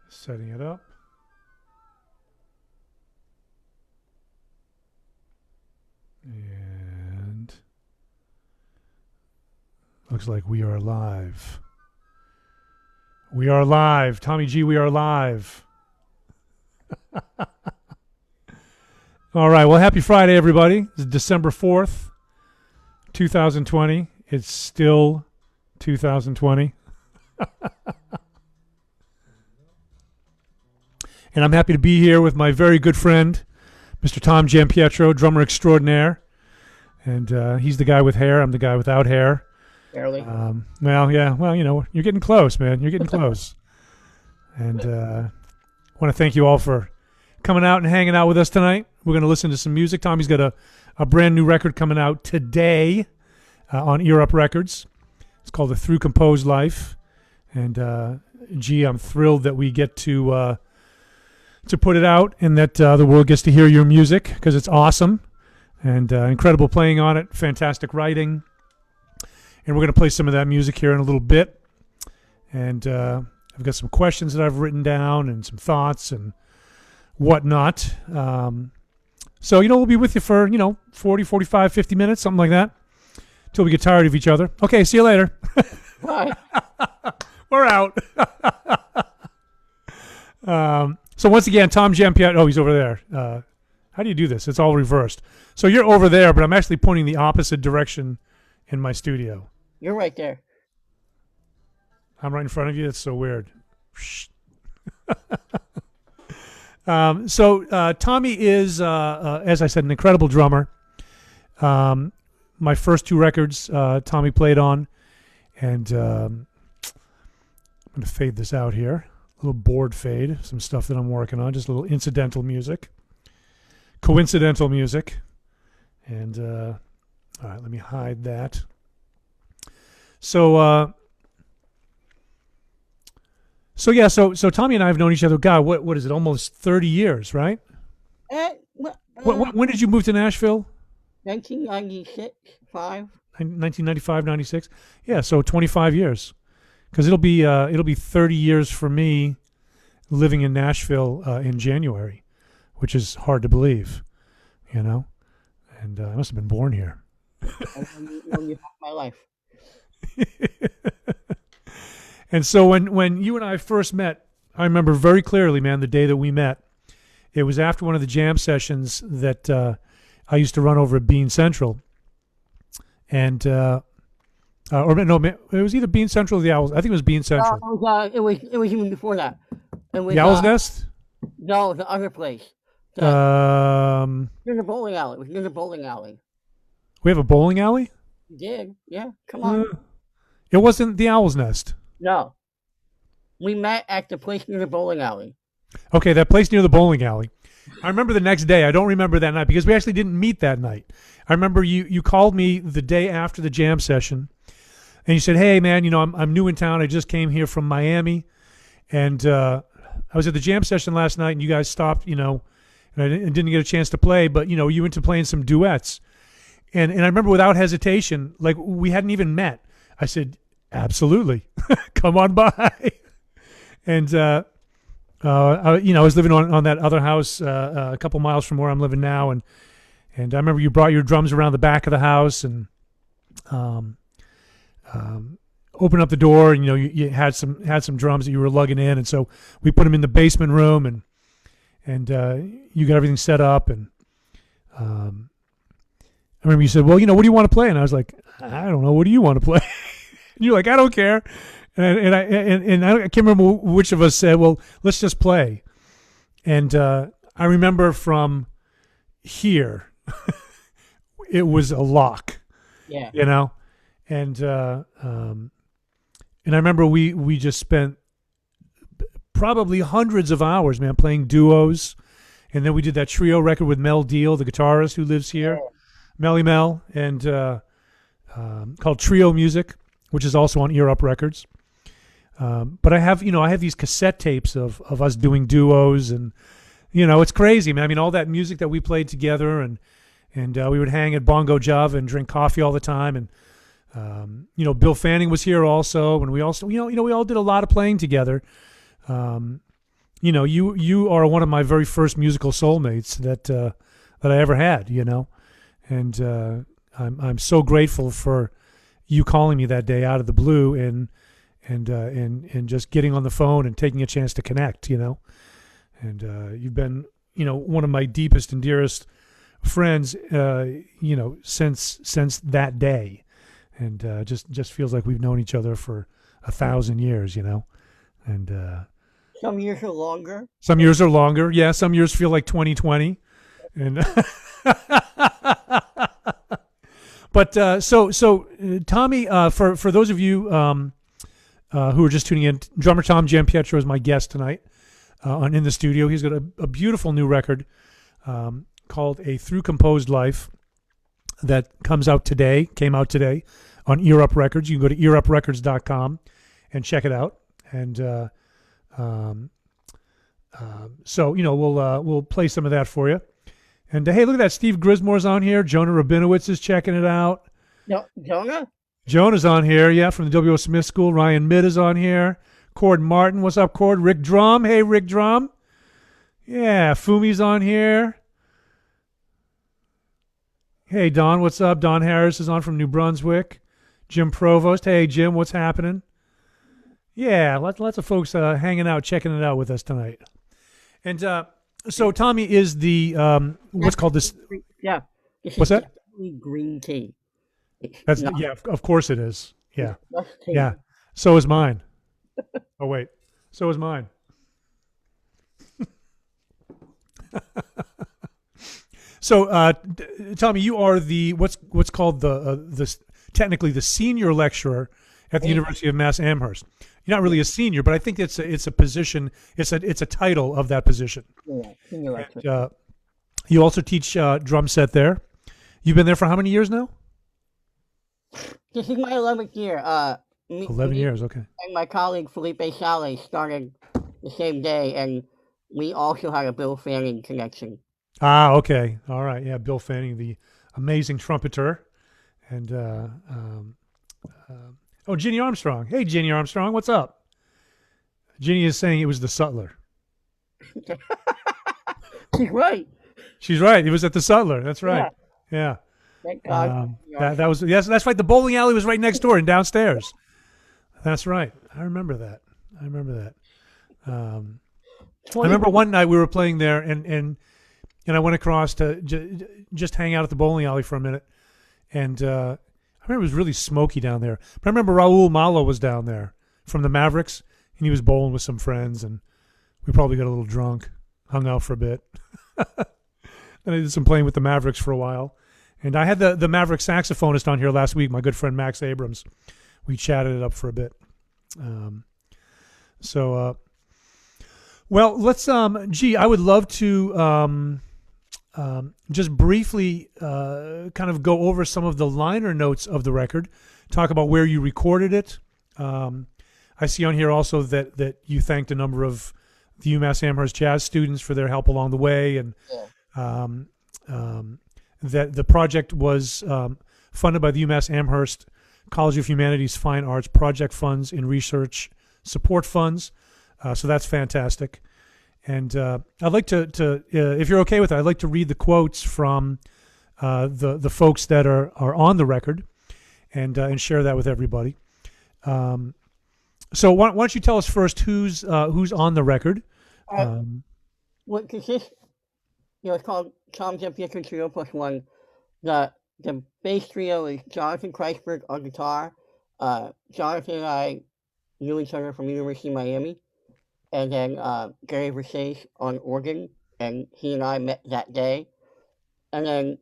Setting it up. And looks like we are live. We are live. Tommy G, we are live. All right. Well, happy Friday, everybody. This is December 4th, 2020. It's still 2020. And I'm happy to be here with my very good friend, Mr. Tom Giampietro, drummer extraordinaire. And he's the guy with hair. I'm the guy without hair. Barely. Well, yeah. Well, you know, you're getting close, man. You're getting close. And I want to thank you all for coming out and hanging out with us tonight. We're going to listen to some music. Tommy's got a brand new record coming out today on Ear Up Records. It's called the Thru-Composed Life. And, gee, I'm thrilled that we get to put it out and that the world gets to hear your music because it's awesome and incredible playing on it, fantastic writing. And we're going to play some of that music here in a little bit. And I've got some questions that I've written down and some thoughts and whatnot. So, you know, we'll be with you for, 40, 45, 50 minutes, something like that, until we get tired of each other. Okay, see you later. Bye. We're out. So once again, Tom Giampietro. Oh, he's over there. How do you do this? It's all reversed. So you're over there, but I'm actually pointing the opposite direction in my studio. You're right there. I'm right in front of you. It's so weird. So Tommy is, as I said, an incredible drummer. My first two records Tommy played on. And I'm going to fade this out here. A little board fade, some stuff that I'm working on, just a little incidental music, coincidental music. And, all right, let me hide that. So Tommy and I have known each other, God, what is it, almost 30 years, right? When did you move to Nashville? 1996, 1995, 96? Yeah, so 25 years. Because it'll be 30 years for me living in Nashville in January, which is hard to believe, And I must have been born here. You have my life. And so when you and I first met, I remember very clearly, man, the day that we met. It was after one of the jam sessions that I used to run over at Bean Central, and. It was either Bean Central or the Owls. I think it was Bean Central. It was even before that. It was, the Owl's Nest? No, the other place. Near the bowling alley. It was near the bowling alley. We have a bowling alley? You did, yeah. Come on. It wasn't the Owl's Nest. No. We met at the place near the bowling alley. Okay, that place near the bowling alley. I remember the next day. I don't remember that night because we actually didn't meet that night. I remember you called me the day after the jam session. And you said, hey, man, I'm new in town. I just came here from Miami. And I was at the jam session last night, and you guys stopped, and I didn't get a chance to play. But, you went to playing some duets. And I remember without hesitation, like we hadn't even met. I said, absolutely. Come on by. And, I was living on that other house a couple miles from where I'm living now. And I remember you brought your drums around the back of the house and open up the door, and you had some drums that you were lugging in, and so we put them in the basement room, and you got everything set up, and I remember you said, well, what do you want to play? And I was like, I don't know, what do you want to play? And you're like, I don't care, and I can't remember which of us said, well, let's just play. And I remember from here, it was a lock. Yeah. And I remember we just spent probably hundreds of hours, man, playing duos. And then we did that trio record with Mel Deal, the guitarist who lives here, Melly Mel, and called Trio Music, which is also on Ear Up Records. But I have these cassette tapes of us doing duos, and it's crazy, man. I mean, all that music that we played together, and we would hang at Bongo Java and drink coffee all the time, and Bill Fanning was here also, and we also, we all did a lot of playing together. You are one of my very first musical soulmates that I ever had, and I'm so grateful for you calling me that day out of the blue and just getting on the phone and taking a chance to connect, and you've been, one of my deepest and dearest friends, since that day. And just feels like we've known each other for 1,000 years, and Some years are longer. Some years are longer. Yeah, some years feel like 2020, and but so Tommy, for those of you who are just tuning in, drummer Tom Giampietro is my guest tonight in the studio. He's got a beautiful new record called A Thru-Composed Life that came out today on Ear Up Records. You can go to earuprecords.com and check it out. And we'll play some of that for you. And hey, look at that! Steve Grismore's on here. Jonah Rabinowitz is checking it out. No, Jonah? Jonah's on here, yeah, from the W.O. Smith School. Ryan Midd is on here. Cord Martin, what's up, Cord? Rick Drum, hey, Rick Drum. Yeah, Fumi's on here. Hey, Don, what's up? Don Harris is on from New Brunswick. Jim Provost, hey, Jim, what's happening? Yeah, lots of folks hanging out, checking it out with us tonight. And so Tommy is the, what's called this? Yeah. What's that? Green tea. Yeah, of course it is. Yeah. Yeah. So is mine. Oh, wait. So is mine. So, Tommy, you are the what's called the technically the senior lecturer at the University of Mass Amherst. You're not really a senior, but I think it's a position. It's a title of that position. Yeah, senior lecturer. And, you also teach drum set there. You've been there for how many years now? This is my 11th year. 11 years, okay. And my colleague Felipe Sales started the same day, and we also had a Bill Fanning connection. Ah, okay. All right. Yeah, Bill Fanning, the amazing trumpeter. And, Ginny Armstrong. Hey, Ginny Armstrong, what's up? Ginny is saying it was the Sutler. She's right. She's right. It was at the Sutler. That's right. Yeah. Thank God. Yes, that's right. The bowling alley was right next door and downstairs. That's right. I remember that. I remember one night we were playing there, and I went across to just hang out at the bowling alley for a minute, and I remember it was really smoky down there. But I remember Raul Malo was down there from the Mavericks, and he was bowling with some friends, and we probably got a little drunk, hung out for a bit. Then I did some playing with the Mavericks for a while. And I had the Maverick saxophonist on here last week, my good friend Max Abrams. We chatted it up for a bit. Well, let's, I would love to just briefly kind of go over some of the liner notes of the record, talk about where you recorded it. I see on here also that you thanked a number of the UMass Amherst jazz students for their help along the way, and that the project was funded by the UMass Amherst College of Humanities Fine Arts Project Funds and Research Support Funds. So that's fantastic. And I'd like to if you're okay with it, I'd like to read the quotes from the folks that are on the record and share that with everybody. So why don't you tell us first who's on the record? What consists? It's called Tom Giampietro Trio +1. The bass trio is Jonathan Kreisberg on guitar. Jonathan and I knew each other from University of Miami. And then Gary Versace on organ, and he and I met that day. And then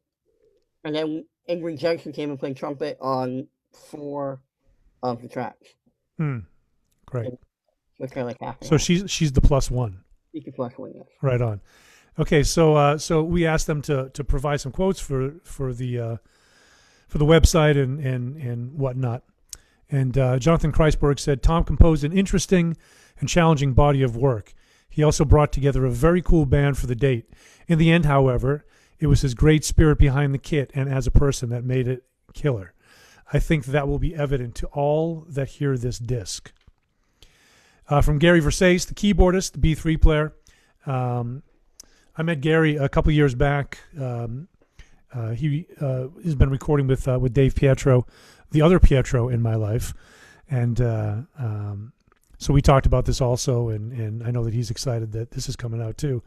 Ingrid Jensen came and played trumpet on 4 of the tracks. Great. So it's kind of like half. So she's the +1. She's the +1, yes. Right on. Okay, so we asked them to provide some quotes for the website and whatnot. And Jonathan Kreisberg said, Tom composed an interesting and challenging body of work. He also brought together a very cool band for the date. In the end, however, it was his great spirit behind the kit and as a person that made it killer. I think that will be evident to all that hear this disc. From Gary Versace, the keyboardist, the B3 player. I met Gary a couple years back. He has been recording with Dave Pietro, the other Pietro in my life. And so we talked about this also, and I know that he's excited that this is coming out too.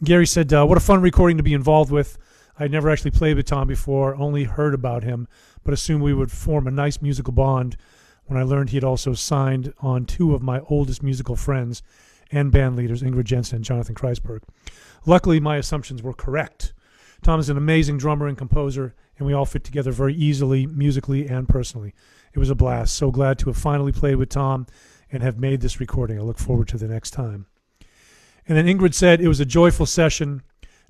Gary said, what a fun recording to be involved with. I'd never actually played with Tom before, only heard about him, but assumed we would form a nice musical bond when I learned he had also signed on two of my oldest musical friends and band leaders, Ingrid Jensen and Jonathan Kreisberg. Luckily, my assumptions were correct. Tom is an amazing drummer and composer, and we all fit together very easily, musically and personally. It was a blast. So glad to have finally played with Tom and have made this recording. I look forward to the next time. And then Ingrid said it was a joyful session,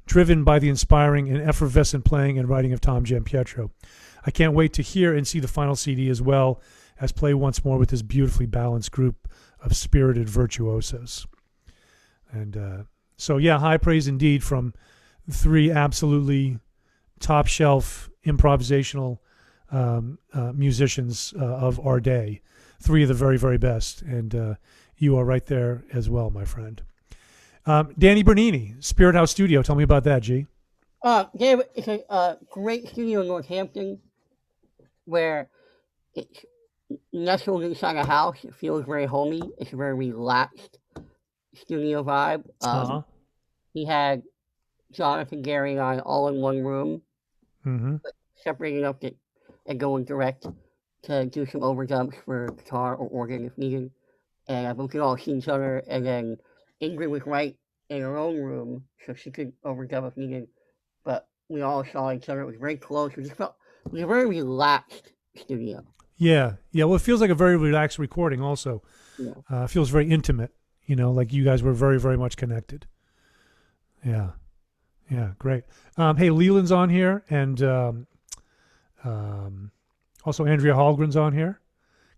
driven by the inspiring and effervescent playing and writing of Tom Giampietro. I can't wait to hear and see the final CD as well as play once more with this beautifully balanced group of spirited virtuosos. And so, yeah, high praise indeed from three absolutely top-shelf improvisational musicians of our day. Three of the very, very best. And you are right there as well, my friend. Danny Bernini, Spirit House Studio. Tell me about that, G. Dave, it's a great studio in Northampton where it's nestled inside a house. It feels very homey. It's a very relaxed studio vibe. He had Jonathan, Gary, and I all in one room, separated up and going direct to do some overdubs for guitar or organ if needed. And we could all see each other, and then Ingrid was right in her own room, so she could overdub if needed. But we all saw each other. It was very close. It was a very relaxed studio. Yeah. Well, it feels like a very relaxed recording also. Yeah. It feels very intimate, like you guys were very, very much connected. Yeah. Great. Hey, Leland's on here, and also Andrea Hallgren's on here.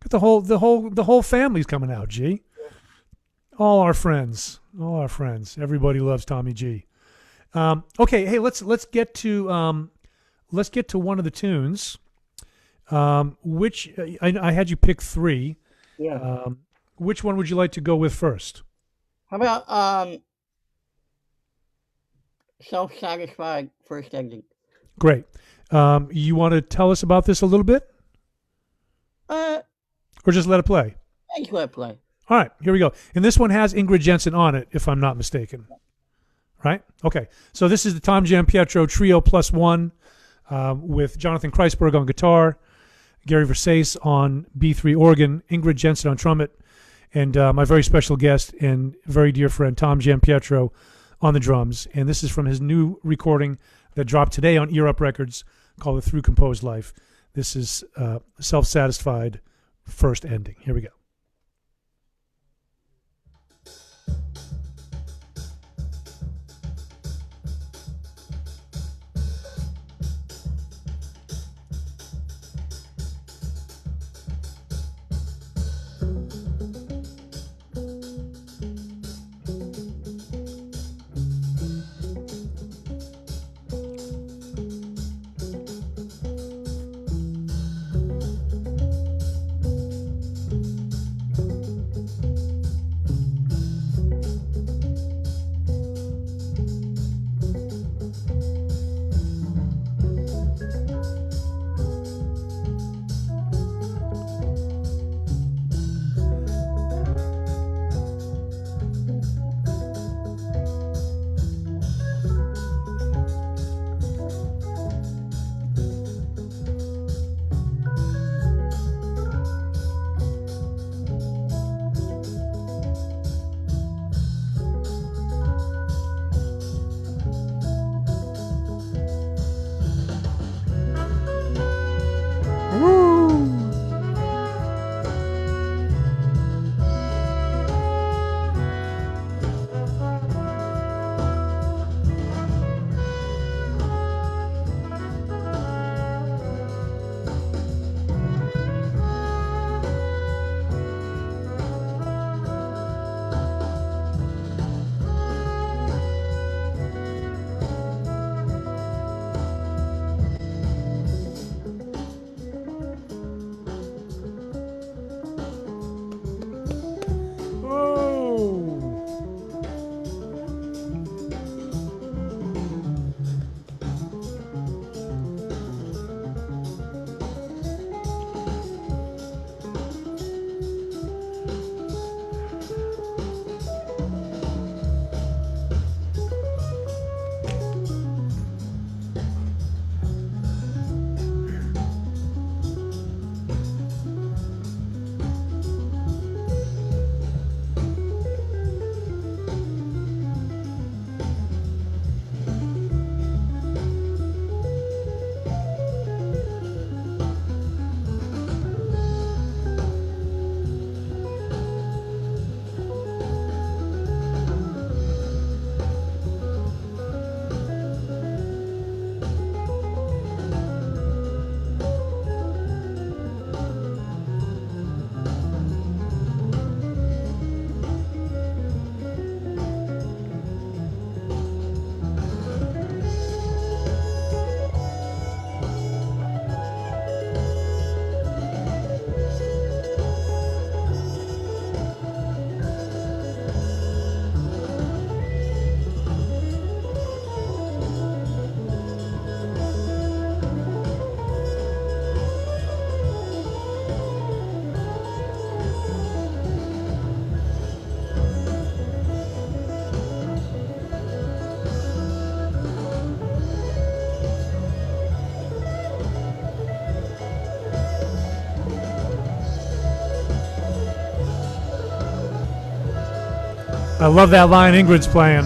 Got the whole family's coming out, G. All our friends. Everybody loves Tommy G. Okay, hey, let's get to one of the tunes. Which I had you pick three. Yeah. Which one would you like to go with first? How about Self-Satisfied First Ending? Great. You want to tell us about this a little bit? Or just let it play? Just let it play. All right, here we go. And this one has Ingrid Jensen on it, if I'm not mistaken. Right? Okay. So this is the Tom Giampietro Trio +1 with Jonathan Kreisberg on guitar, Gary Versace on B3 organ, Ingrid Jensen on trumpet, and my very special guest and very dear friend Tom Giampietro on the drums. And this is from his new recording that dropped today on Ear Up Records called the Thru-Composed Life. This is Self-Satisfied First Ending. Here we go. I love that line Ingrid's playing.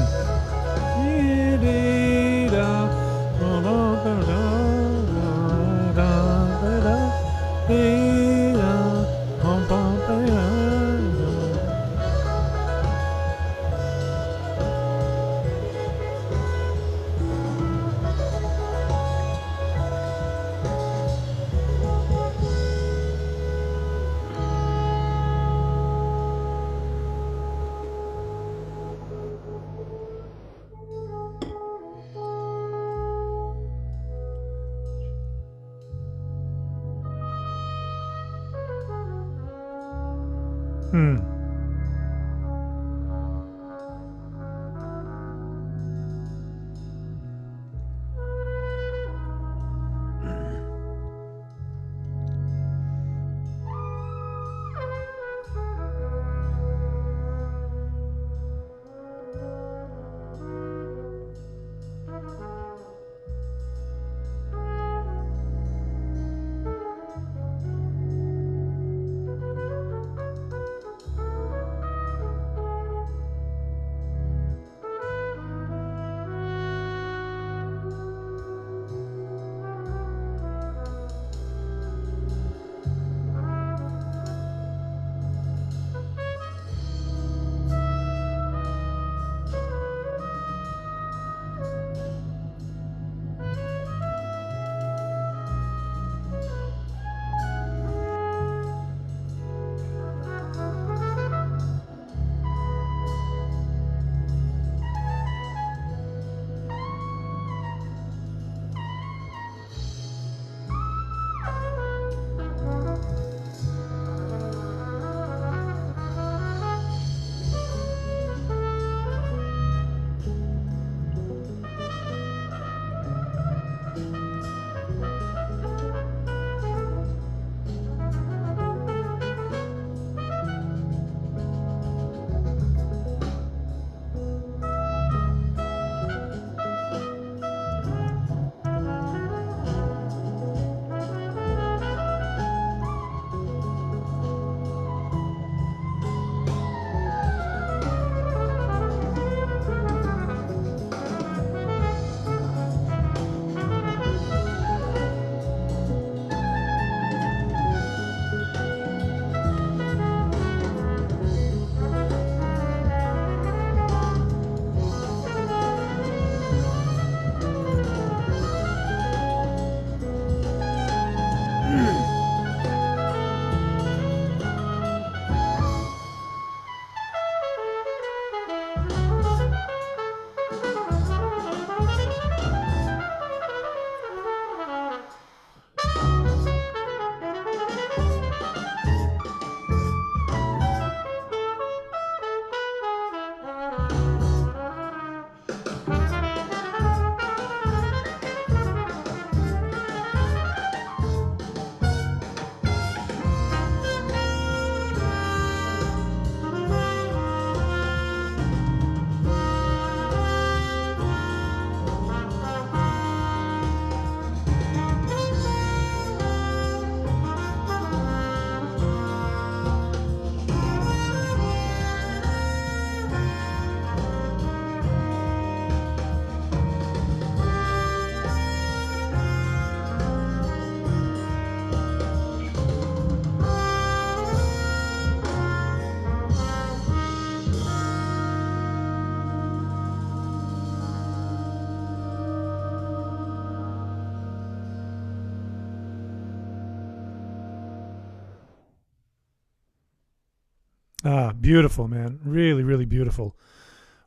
Ah, beautiful, man. Really, really beautiful.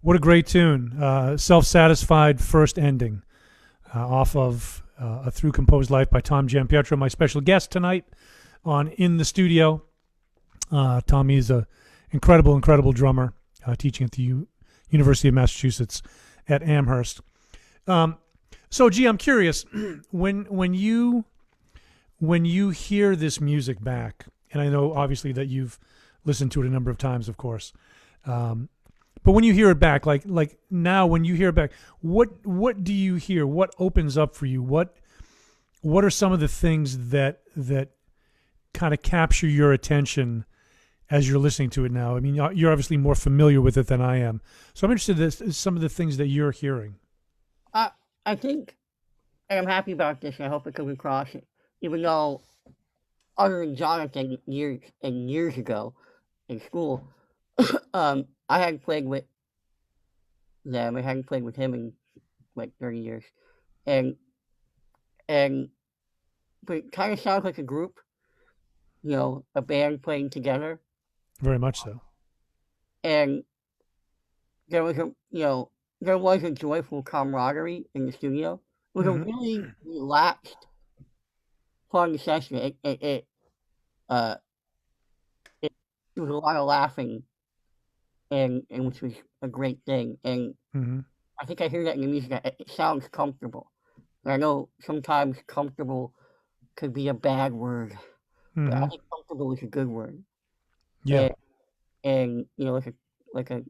What a great tune. Self-Satisfied First Ending off of a Thru-Composed Life by Tom Giampietro, my special guest tonight on In the Studio. Tommy is a incredible drummer teaching at the University of Massachusetts at Amherst. So, gee, I'm curious, when you hear this music back, and I know obviously that you've listened to it a number of times, of course, but when you hear it back, like now, when you hear it back, what do you hear? What opens up for you? What are some of the things that kind of capture your attention as you're listening to it now? I mean, you're obviously more familiar with it than I am. So I'm interested in some of the things that you're hearing. I think, and I'm happy about this, and I hope it comes across, even though, other than Jonathan years and years ago in school, I hadn't played with them. I hadn't played with him in like 30 years. And, and, but it kind of sounds like a group, a band playing together. Very much so. And there was there was a joyful camaraderie in the studio. It was a really relaxed, fun session. Uh, it was a lot of laughing, and which was a great thing. And I think I hear that in the music. It sounds comfortable. And I know sometimes comfortable could be a bad word, but I think comfortable is a good word. Yeah. And like a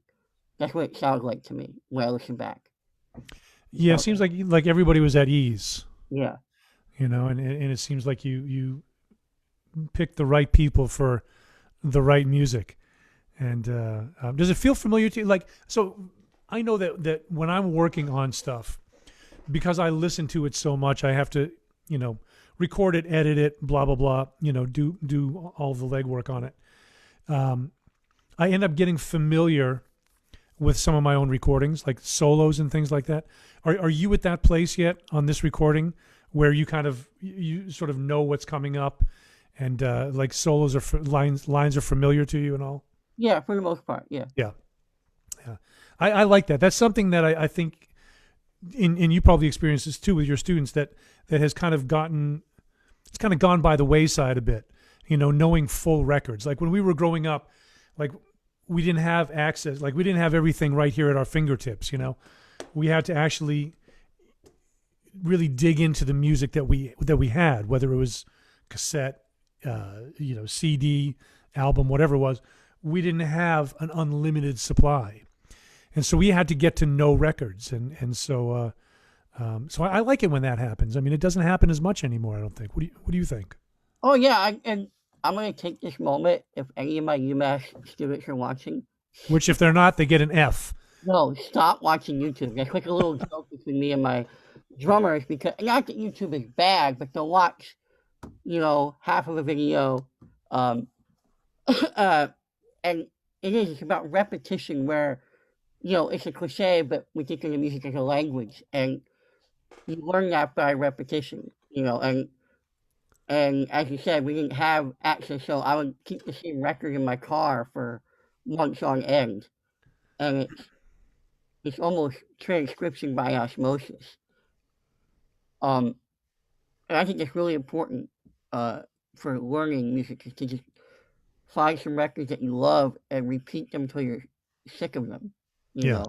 that's what it sounds like to me when I listen back. Yeah, it seems like everybody was at ease. Yeah. And it seems like you picked the right people for the right music. And does it feel familiar to you? Like, so I know that when I'm working on stuff, because I listen to it so much, I have to, record it, edit it, blah, blah, blah, do all the legwork on it. I end up getting familiar with some of my own recordings, like solos and things like that. Are you at that place yet on this recording where you you sort of know what's coming up, and like solos lines are familiar to you and all? Yeah, for the most part, yeah. Yeah. I like that. That's something that I think, and you probably experience this too with your students, that has kind of gone by the wayside a bit. Knowing full records. Like when we were growing up, like we didn't have access, like we didn't have everything right here at our fingertips. We had to actually really dig into the music that we had, whether it was cassette, CD, album, whatever it was. We didn't have an unlimited supply, and so we had to get to know records, and so I like it when that happens. I mean, it doesn't happen as much anymore, I don't think. What do you think? Oh yeah, and I'm going to take this moment, if any of my UMass students are watching. Which, if they're not, they get an F. No, stop watching YouTube. That's like a little joke between me and my drummers, because, not that YouTube is bad, but they'll watch, half of a video, and it's about repetition where, it's a cliche, but we think of the music as a language, and you learn that by repetition, and as you said, we didn't have access, so I would keep the same record in my car for months on end. And it's almost transcription by osmosis. And I think it's really important for learning music to just find some records that you love and repeat them till you're sick of them. You know?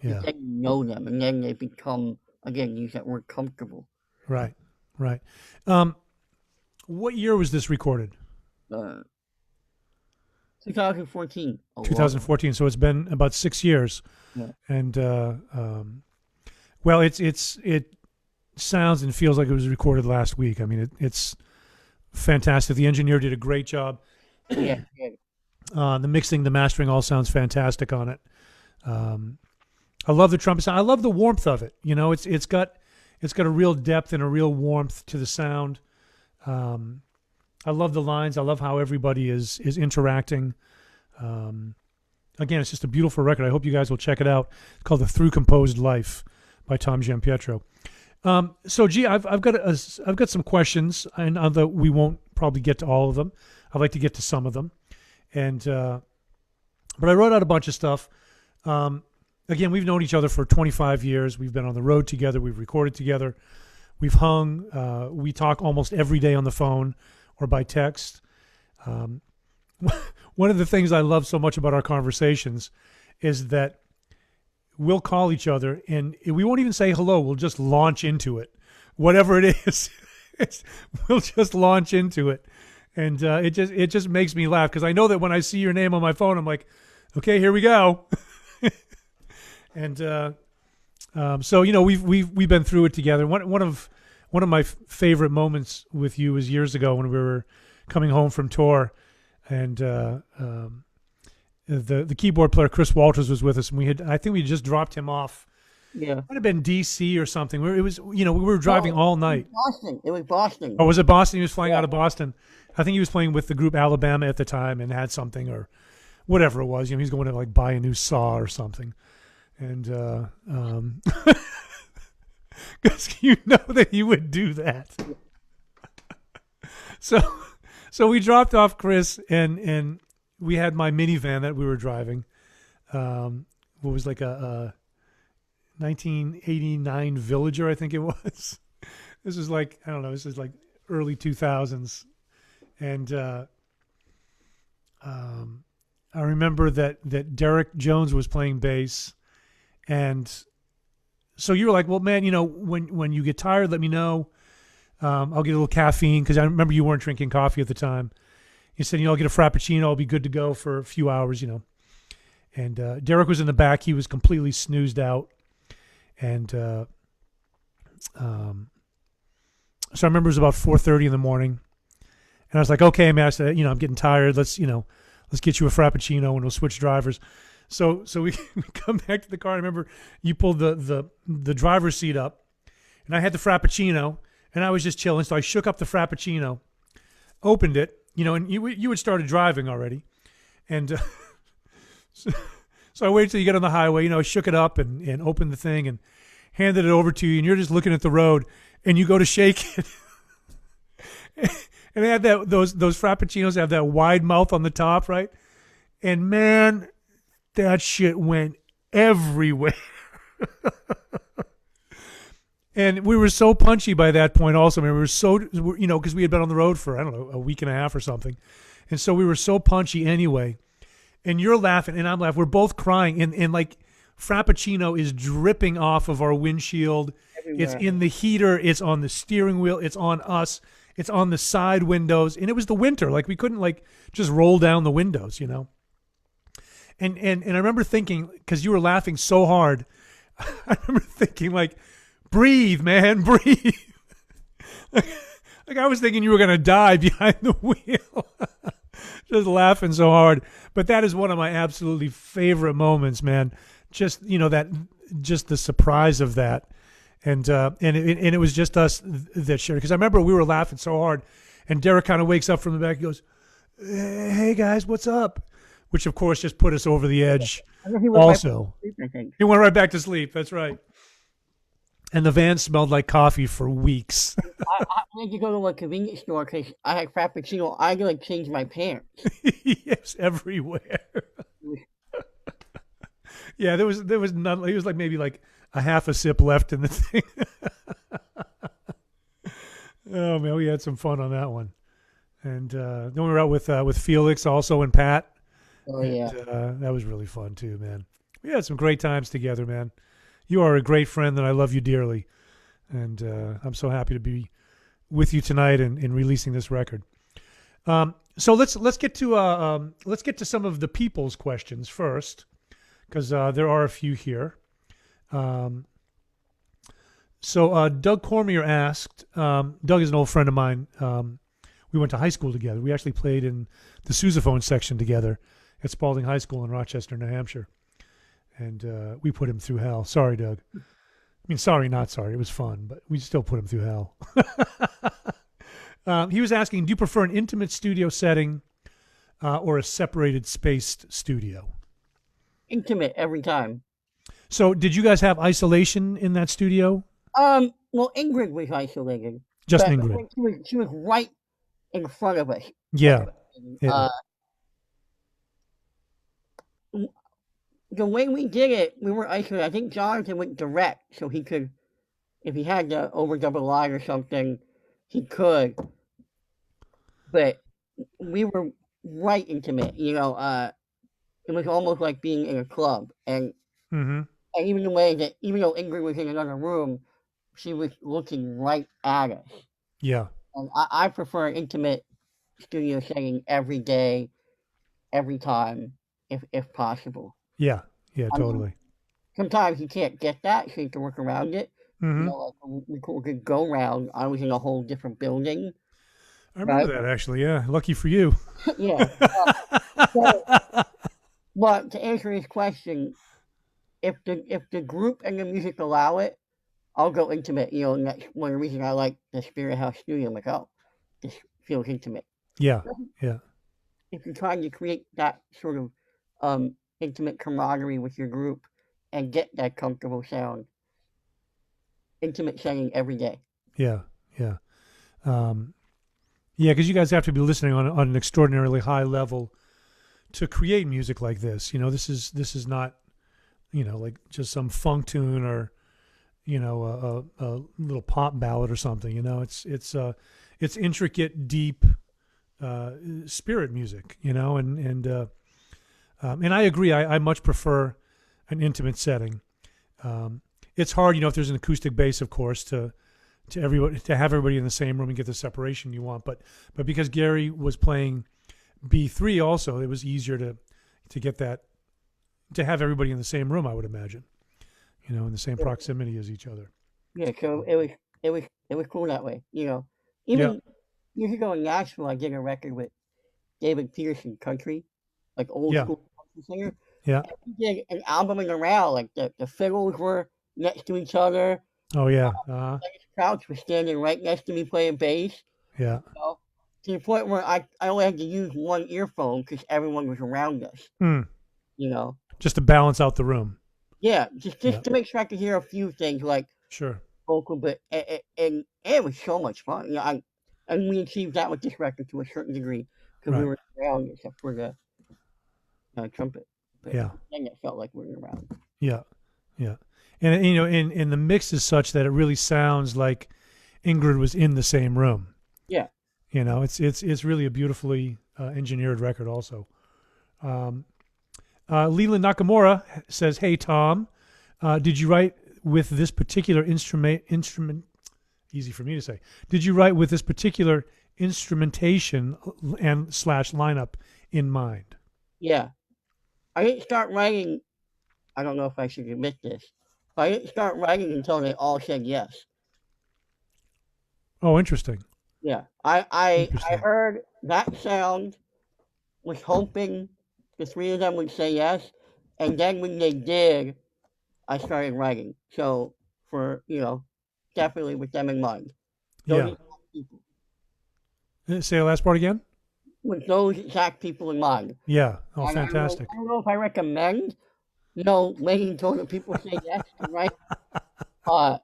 Yeah. Then you know them, and then they become, again, use that word, comfortable. Right. What year was this recorded? 2014. 2014. So it's been about 6 years. Yeah. And well, it sounds and feels like it was recorded last week. I mean, it's fantastic. The engineer did a great job. Yeah. The mixing, the mastering, all sounds fantastic on it. I love the trumpet sound. I love the warmth of it. It's got a real depth and a real warmth to the sound. I love the lines. I love how everybody is interacting. Again, it's just a beautiful record. I hope you guys will check it out. It's called the Thru-Composed Life by Tom Giampietro. So, G, I've got some questions, and although we won't probably get to all of them, I'd like to get to some of them. And but I wrote out a bunch of stuff. Again, we've known each other for 25 years. We've been on the road together. We've recorded together. We've hung. We talk almost every day on the phone or by text. One of the things I love so much about our conversations is that we'll call each other and we won't even say hello. We'll just launch into it. Whatever it is, we'll just launch into it. And it just makes me laugh, because I know that when I see your name on my phone, I'm like, okay, here we go. And so we've been through it together. One of my favorite moments with you was years ago when we were coming home from tour, and the keyboard player Chris Walters was with us, and I think we just dropped him off. Yeah. Might have been D.C. or something. It was, we were driving all night. Boston. It was Boston. Or was it Boston? He was flying out of Boston. I think he was playing with the group Alabama at the time and had something or whatever it was. He was going to like buy a new saw or something, and because you know that he would do that. So we dropped off Chris, and we had my minivan that we were driving. What was like a 1989 Villager, I think it was. This is like, I don't know, this is like early 2000s. And I remember that Derek Jones was playing bass. And so you were like, well, man, when you get tired, let me know. I'll get a little caffeine, because I remember you weren't drinking coffee at the time. You said, I'll get a Frappuccino. I'll be good to go for a few hours, And Derek was in the back. He was completely snoozed out. And so I remember it was about 4:30 in the morning. And I was like, okay, man, I said, I'm getting tired. Let's get you a Frappuccino and we'll switch drivers. So we come back to the car. I remember you pulled the driver's seat up, and I had the Frappuccino, and I was just chilling. So I shook up the Frappuccino, opened it, and you had started driving already. And so I waited till you get on the highway, I shook it up and opened the thing and handed it over to you, and you're just looking at the road, and you go to shake it. And they had those Frappuccinos have that wide mouth on the top, right? And man, that shit went everywhere. And we were so punchy by that point also. I mean, we were so, because we had been on the road for, I don't know, a week and a half or something. And so we were so punchy anyway. And you're laughing and I'm laughing. We're both crying. And like Frappuccino is dripping off of our windshield. Everywhere. It's in the heater. It's on the steering wheel. It's on us. It's on the side windows. And it was the winter. Like we couldn't like just roll down the windows, And I remember thinking, because you were laughing so hard, I remember thinking like, breathe, man, breathe. Like I was thinking you were going to die behind the wheel. Just laughing so hard. But that is one of my absolutely favorite moments, man. Just, just the surprise of that. And it was just us that shared. Because I remember we were laughing so hard. And Derek kind of wakes up from the back and goes, hey, guys, what's up? Which, of course, just put us over the edge also. He went right back to sleep. That's right. And the van smelled like coffee for weeks. I had to go to a convenience store because I had Frappuccino. I had to like change my pants. Yes, everywhere. Yeah, there was none. He was like maybe like a half a sip left in the thing. Oh man, we had some fun on that one. And then we were out with Felix also and Pat. Oh yeah, and, that was really fun too, man. We had some great times together, man. You are a great friend, and I love you dearly. And I'm so happy to be with you tonight and releasing this record. So let's get to some of the people's questions first, because there are a few here. So Doug Cormier asked. Doug is an old friend of mine. We went to high school together. We actually played in the sousaphone section together at Spalding High School in Rochester, New Hampshire. And we put him through hell. Sorry, Doug. I mean, sorry, not sorry. It was fun, but we still put him through hell. He was asking, do you prefer an intimate studio setting or a separated spaced studio? Intimate every time. So did you guys have isolation in that studio? Well, Ingrid was isolated. Just Ingrid. She was right in front of us. Yeah. Yeah. The way we did it, we were isolated. I think Jonathan went direct, so he could, if he had to overdub a line or something, he could. But we were right intimate, it was almost like being in a club. And and even the way that, even though Ingrid was in another room, she was looking right at us. Yeah. And I prefer an intimate studio setting every day, every time, if possible. Yeah, totally. Sometimes you can't get that, so you have to work around it. Like we could go around. I was in a whole different building. I remember right? that actually. Yeah, lucky for you. Yeah. So, but to answer his question, if the group and the music allow it, I'll go intimate. And that's one of the reasons I like the Spirit House studio. I'm like, oh, this feels intimate. Yeah, yeah, If you're trying to create that sort of intimate camaraderie with your group and get that comfortable sound, intimate setting every day. yeah, yeah. Um, yeah, because you guys have to be listening on an extraordinarily high level to create music like this. This is not like just some funk tune or a little pop ballad or something. It's intricate, deep spirit music. And I agree. I much prefer an intimate setting. It's hard, if there's an acoustic bass, of course, to have everybody in the same room and get the separation you want. But because Gary was playing B3 also, it was easier to get that, to have everybody in the same room, I would imagine, in the same proximity as each other. Yeah, so it was cool that way. Yeah, Even years ago in Nashville, I did a record with David Peterson, country, like old yeah, school country singer. yeah. We did an album in the round, like the fiddles were next to each other. Oh, yeah. Dennis Crouch was standing right next to me playing bass. Yeah. To the point where I only had to use one earphone because everyone was around us. Mm. You know, Just to balance out the room. yeah, just Yeah. to make sure I could hear a few things like Sure. vocal, but and it was so much fun. And we achieved that with this record to a certain degree because we Right. were around except for the trumpet. But Yeah. then it felt like we were around. Yeah. Yeah. And in the mix is such that it really sounds like Ingrid was in the same room. Yeah. It's really a beautifully engineered record also. Leland Nakamura says, "Hey Tom, did you write with this particular instrument? Easy for me to say. Did you write with this particular instrumentation and slash lineup in mind?" Yeah. I didn't start writing. I don't know if I should admit this, but I didn't start writing until they all said yes. Oh, interesting. Yeah. I Interesting. heard that sound, was hoping the three of them would say yes, and then when they did, I started writing. So for definitely with them in mind. Those Yeah. exact people. Say the last part again. With those exact people in mind. Yeah. Oh, And fantastic. I don't know if I recommend, waiting until the people say yes to write. Uh,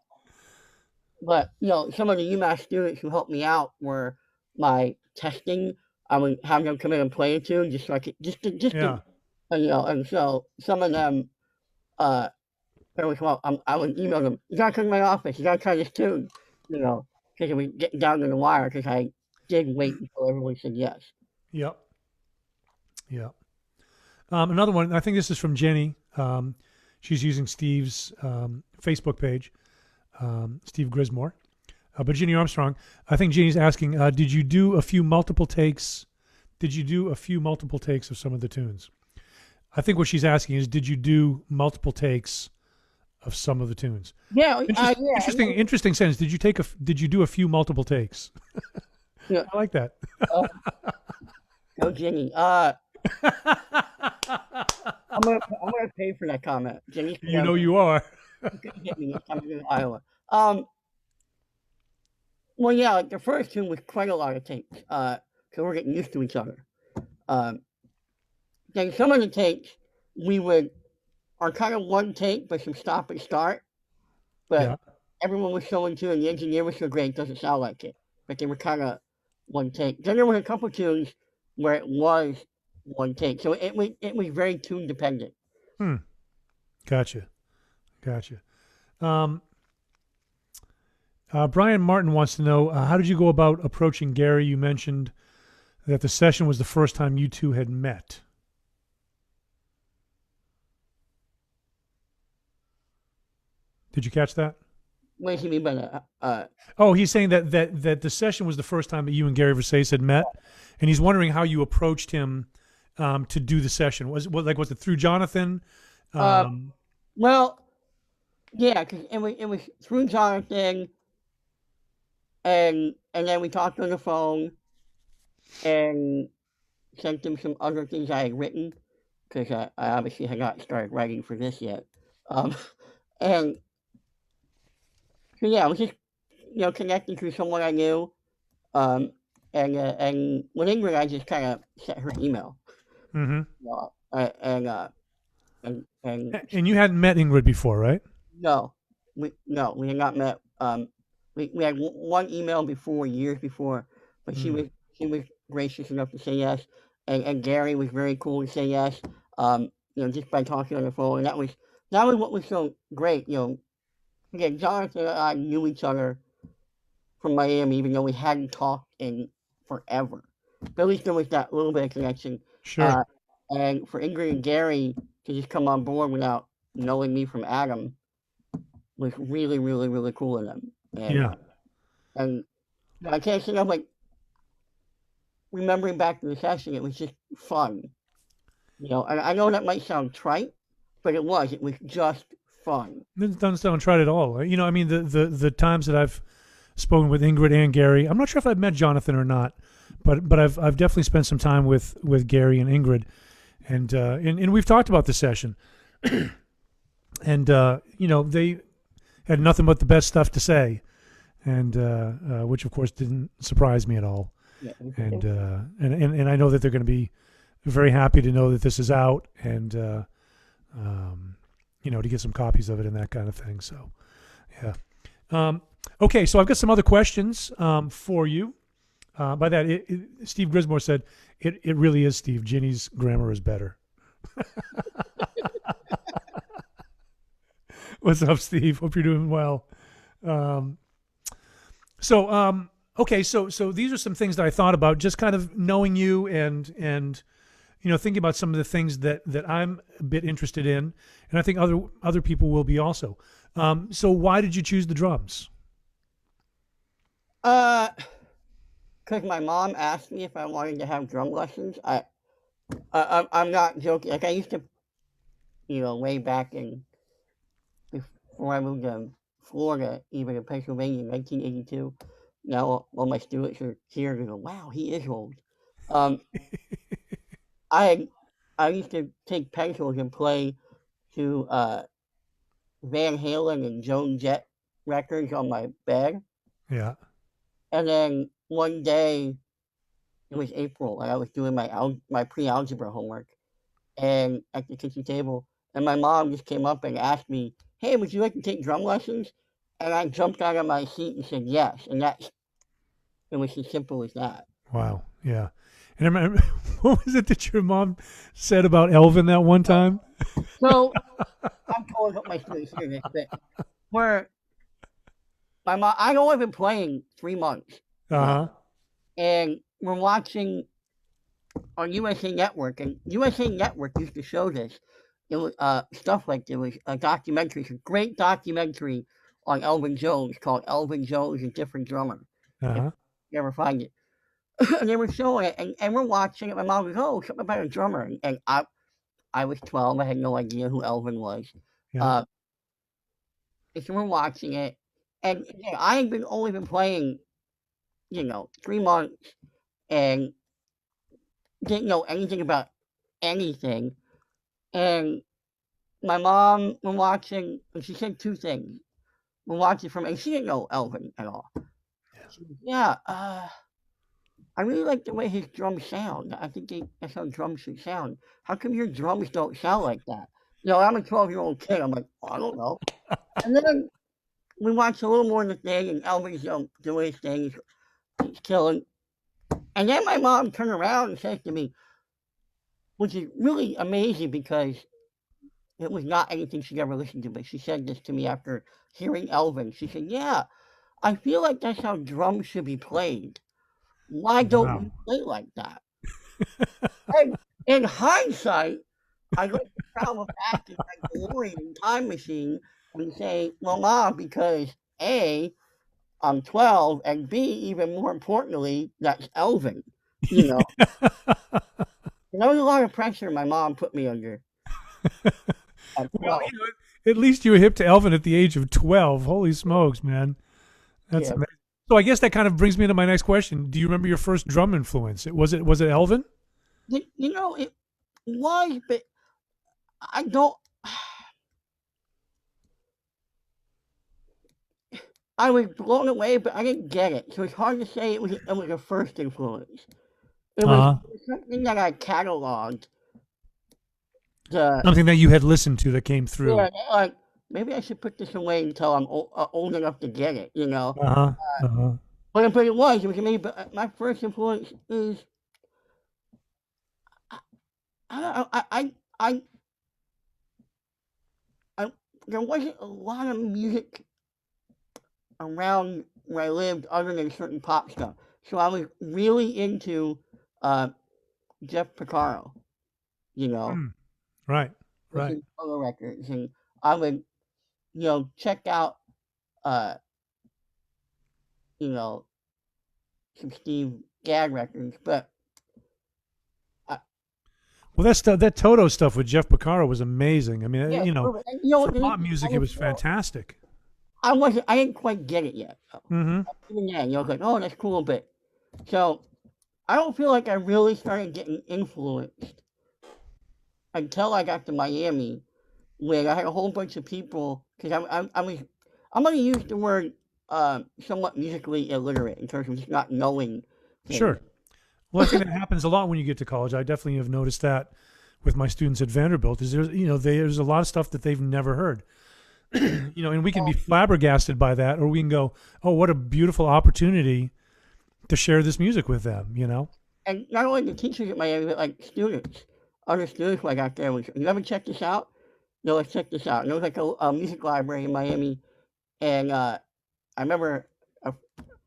but some of the UMass students who helped me out were my testing. I would have them come in and play a tune just so I could just Yeah. to and so some of them there was I would email them, you gotta come to my office, you gotta try this tune, because it was getting down to the wire because I did wait until everyone said yes. Yep. Yeah. Another one. I think this is from Jenny. She's using Steve's Facebook page, Steve Grismore. But Jenny Armstrong, I think Jenny's asking, did you do a few multiple takes? Did you do a few multiple takes of some of the tunes? I think what she's asking is, did you do multiple takes of some of the tunes? Yeah, Interesting sentence. Did you do a few multiple takes? Yeah. I like that. No, Jenny. I'm gonna pay for that comment. Jenny, You are. get me next time I go to Iowa. Well, yeah, like the first tune was quite a lot of takes. So we're getting used to each other. Then some of the takes are kind of one take, but some stop and start. But Yeah. everyone was so into it, and the engineer was so great, it doesn't sound like it. But they were kind of one take. Then there were a couple tunes where it was one take, so it was very tune dependent. Gotcha. Brian Martin wants to know, how did you go about approaching Gary? You mentioned that the session was the first time you two had met. Did you catch that? What does he mean by that? Oh, he's saying that the session was the first time that you and Gary Versace had met, and he's wondering how you approached him to do the session. Was it through Jonathan? Well, yeah, because it was through Jonathan, and then we talked on the phone, and sent him some other things I had written because I obviously had not started writing for this yet. Um, and so yeah, I was just connecting through someone I knew. Um, and with Ingrid, I just kind of sent her an email. Mm-hmm. And And you hadn't met Ingrid before, right? no, we had not met. We had one email before, years before, but Mm. she was gracious enough to say yes, and Gary was very cool to say yes. Just by talking on the phone, and that was what was so great. Again, Jonathan and I knew each other from Miami, even though we hadn't talked in forever. But at least there was that little bit of connection. Sure. Uh, and for Ingrid and Gary to just come on board without knowing me from Adam was really, really, really cool of them. Yeah. And I can't say I'm like remembering back to the session, it was just fun. And I know that might sound trite, but it was. It was just fun. It doesn't sound tried at all. I mean, the times that I've spoken with Ingrid and Gary, I'm not sure if I've met Jonathan or not, but I've definitely spent some time with Gary and Ingrid, and we've talked about the session, and they had nothing but the best stuff to say, and which of course didn't surprise me at all, Yeah. and I know that they're going to be very happy to know that this is out, and to get some copies of it and that kind of thing. So, yeah. Okay, so I've got some other questions for you. By that, Steve Grismore said, it really is, Steve. Ginny's grammar is better. What's up, Steve? Hope you're doing well. Okay, so these are some things that I thought about, just kind of knowing you and thinking about some of the things that I'm a bit interested in, and I think other people will be also. So why did you choose the drums? Because my mom asked me if I wanted to have drum lessons. I'm not joking. Like I used to, way back before I moved to Florida, even in Pennsylvania in 1982. Now all my students are here and go, "Wow, he is old." I used to take pencils and play to Van Halen and Joan Jett records on my bed. Yeah. And then one day, it was April, and I was doing my pre-algebra homework, and at the kitchen table, and my mom just came up and asked me, "Hey, would you like to take drum lessons?" And I jumped out of my seat and said yes, and it was as simple as that. Wow. Yeah. And I remember, what was it that your mom said about Elvin that one time? So I'm pulling up my stories here this bit, where my mom, I'd only been playing 3 months, Uh-huh. and we're watching on USA Network, and USA Network used to show this. It was stuff like there was a documentary, it's a great documentary on Elvin Jones called Elvin Jones, a Different Drummer. If Uh-huh. you ever find it. And they were showing it, and we're watching it. My mom goes, "Oh, something about a drummer." And I was 12. I had no idea who Elvin was. Yeah. And so we're watching it. And I had only been playing, 3 months and didn't know anything about anything. And my mom, we're watching, and she said two things. We're watching and she didn't know Elvin at all. She goes, "Yeah, I really like the way his drums sound. I think that's how drums should sound. How come your drums don't sound like that?" I'm a 12-year-old kid. I'm like, "I don't know." And then we watched a little more of the thing, and Elvin's doing his thing. He's killing. And then my mom turned around and said to me, which is really amazing because it was not anything she'd ever listened to, but she said this to me after hearing Elvin. She said, "Yeah, I feel like that's how drums should be played. Why don't we play like that?" And in hindsight, I like to travel back in my DeLorean time machine and say, "Well, Mom, because A, I'm 12, and B, even more importantly, that's Elvin." And that was a lot of pressure my mom put me under. Well, at least you were hip to Elvin at the age of 12. Holy smokes, man. That's amazing. So I guess that kind of brings me to my next question. Do you remember your first drum influence? Was it Elvin? It was, but I don't. I was blown away, but I didn't get it. So it's hard to say it was a first influence. It was, Uh-huh. it was something that I cataloged. The Something that you had listened to that came through. Yeah, like maybe I should put this away until I'm old enough to get it. Uh-huh. Uh-huh. But it was me. But my first influence is I I don't know, I there wasn't a lot of music around where I lived other than certain pop stuff. So I was really into uh, Jeff Porcaro, you know, Hmm. Right. with Right. his solo records, and I would check out uh, you know some Steve Gadd records, but I, Well, that Toto stuff with Jeff Porcaro was amazing. I mean, yeah, and, for and pop music, it was fantastic. I didn't quite get it yet. So. Mm-hmm. Even then, I was like, oh, that's cool, but so I don't feel like I really started getting influenced until I got to Miami, where I had a whole bunch of people. Because I'm going to use the word somewhat musically illiterate in terms of just not knowing things. Sure. Well, I think that happens a lot when you get to college. I definitely have noticed that with my students at Vanderbilt. Is there's a lot of stuff that they've never heard. And we can be flabbergasted by that, or we can go, "Oh, what a beautiful opportunity to share this music with them." And not only the teachers at Miami, but like other students who I got there was, you ever check this out? No, let's check this out. And there was like a music library in Miami, and I remember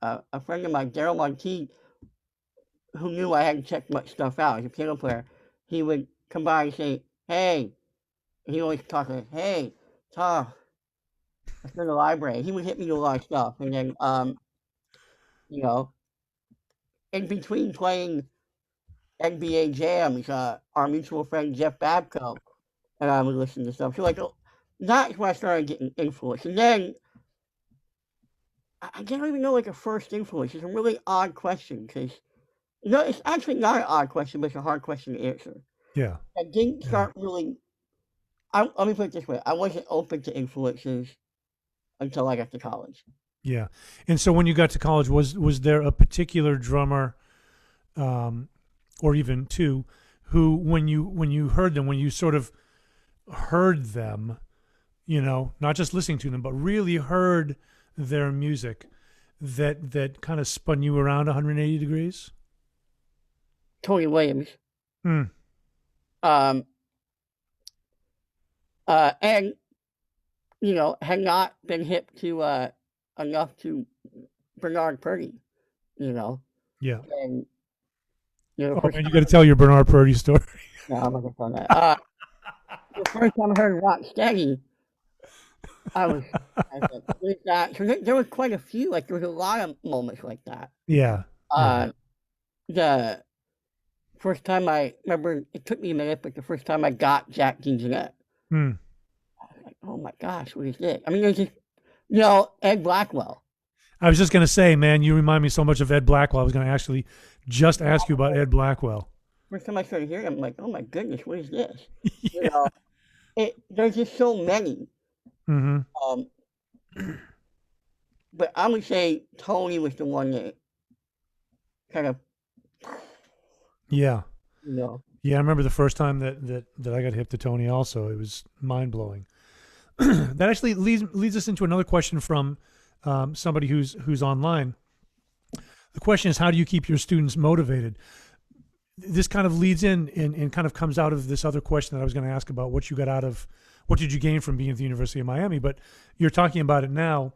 a friend of mine, Daryl Monteith, who knew I hadn't checked much stuff out as a piano player, he would come by and say, "Hey," and he always talk like, "Hey, Tom, let's go to the library." He would hit me with a lot of stuff, and then you know, in between playing NBA jams, our mutual friend Jeff Babco and I would listen to stuff. So like that's where I started getting influence, and then I don't even know like a first influence. It's a really odd question because no, it's actually not an odd question, but it's a hard question to answer. Yeah. I didn't Yeah. start really. Let me put it this way: I wasn't open to influences until I got to college. Yeah. And so when you got to college, was there a particular drummer, um, or even two, who when you heard them, when you sort of heard them, not just listening to them, but really heard their music, that kind of spun you around 180 degrees? Tony Williams, Hmm. um, and had not been hip to enough to Bernard Purdy, you know, Yeah. and the Oh first man, you time got to tell your Bernard Purdy story. no, I'm not gonna tell that. The first time I heard Rock Steady, I was like, "What is that?" So there was quite a few. Like there was a lot of moments like that. Yeah. Yeah. Uh, the first time I remember, it took me a minute, but the first time I got Jack Jeanette, Hmm. I was like, "Oh my gosh, what is this?" I mean, there's just Ed Blackwell. I was just gonna say, man, you remind me so much of Ed Blackwell. I was gonna actually just ask you about Ed Blackwell. First time I started hearing him, I'm like, "Oh my goodness, what is this?" You Yeah. know, there's just so many. Mm-hmm. Um, but I would say Tony was the one that kind of, Yeah. you know, Yeah. I remember the first time that I got hip to Tony. Also, it was mind blowing. That actually leads us into another question from somebody who's online. The question is, how do you keep your students motivated? This kind of leads in and kind of comes out of this other question that I was going to ask about what did you gain from being at the University of Miami? But you're talking about it now.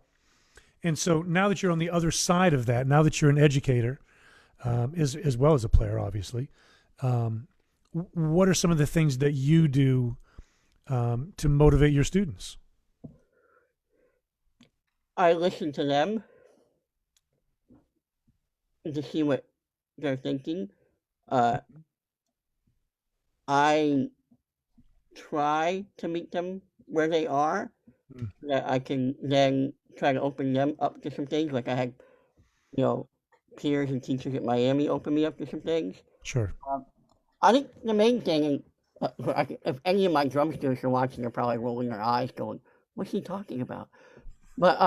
And so now that you're on the other side of that, now that you're an educator, as well as a player, obviously, what are some of the things that you do to motivate your students? I listen to them to see what they're thinking. Uh, I try to meet them where they are, Mm. so that I can then try to open them up to some things. Like I had peers and teachers at Miami opened me up to some things. Sure. Um, I think the main thing, and if any of my drum students are watching, they're probably rolling their eyes, going, "What's he talking about?" But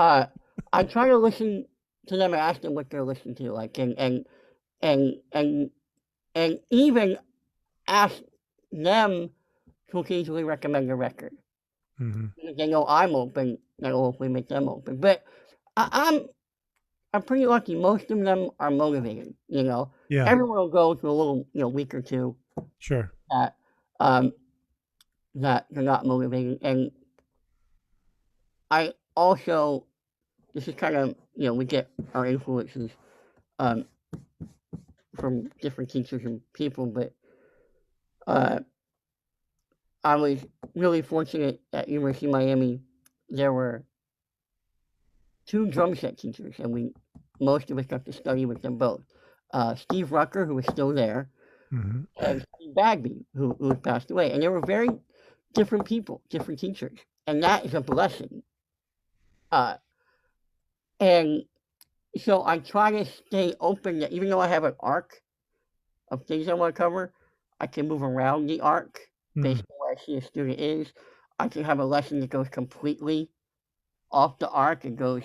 I try to listen to them and ask them what they're listening to, like, and and and even ask them to occasionally recommend a record. Mm-hmm. If they know I'm open, that'll hopefully make them open. But I, I'm pretty lucky. Most of them are motivated. Yeah. Everyone will go through a little week or two Sure. that um that they're not motivated, and I also, this is kind of, we get our influences um from different teachers and people, but uh I was really fortunate at University of Miami. There were two drum set teachers, and most of us got to study with them both. Steve Rucker, who is still there, Mm-hmm. and Steve Bagby, who passed away. And they were very different people, different teachers. And that is a blessing. Uh, and so I try to stay open that even though I have an arc of things I want to cover, I can move around the arc based on where I see a student is. I can have a lesson that goes completely off the arc and goes,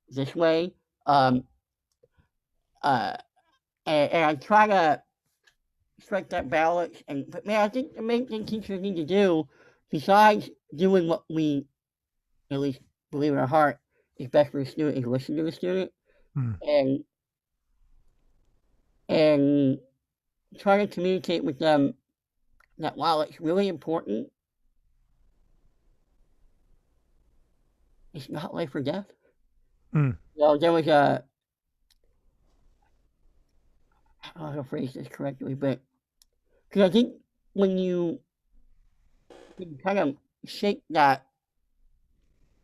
this way. Um, uh, and I try to strike that balance. But man, I think the main thing teachers need to do, besides doing what we at least believe in our heart is best for the student, is listen to the student Mm. and and try to communicate with them that while it's really important, it's not life or death. Mm. There was a, I don't know how to phrase this correctly, but because I think when you kind of shake that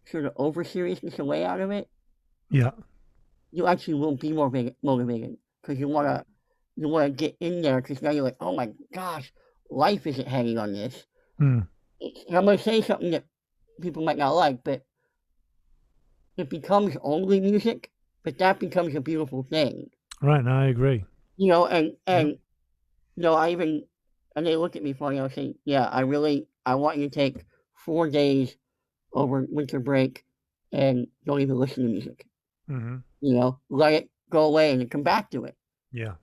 sort of over seriousness away out of it, Yeah. you actually will be more motivated because you wanna get in there because now you're like, oh my gosh, life isn't hanging on this. Mm. And I'm gonna say something that people might not like, but it becomes only music, but that becomes a beautiful thing. Right. No, I agree. And Yep. I even, and they look at me funny. I'll say, yeah, I want you to take 4 days over winter break and don't even listen to music. Mm-hmm. Let it go away and then come back to it. Yeah.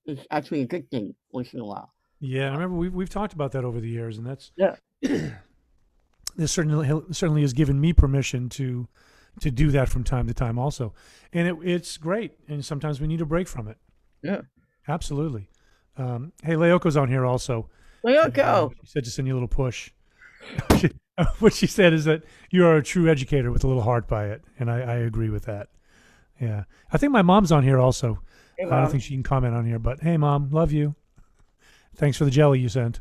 It's actually a good thing once in a while. Yeah. I remember we've talked about that over the years, and that's Yeah. this certainly has given me permission to do that from time to time also, and it's great. And sometimes we need a break from it. Yeah. Absolutely. Hey, Leoko's on here also. There you And, go. she said to send you a little push. What she said is that you are a true educator with a little heart by it, and I agree with that. Yeah, I think my mom's on here also. Hey, I don't Mom. think she can comment on here, but hey, Mom, love you. Thanks for the jelly you sent.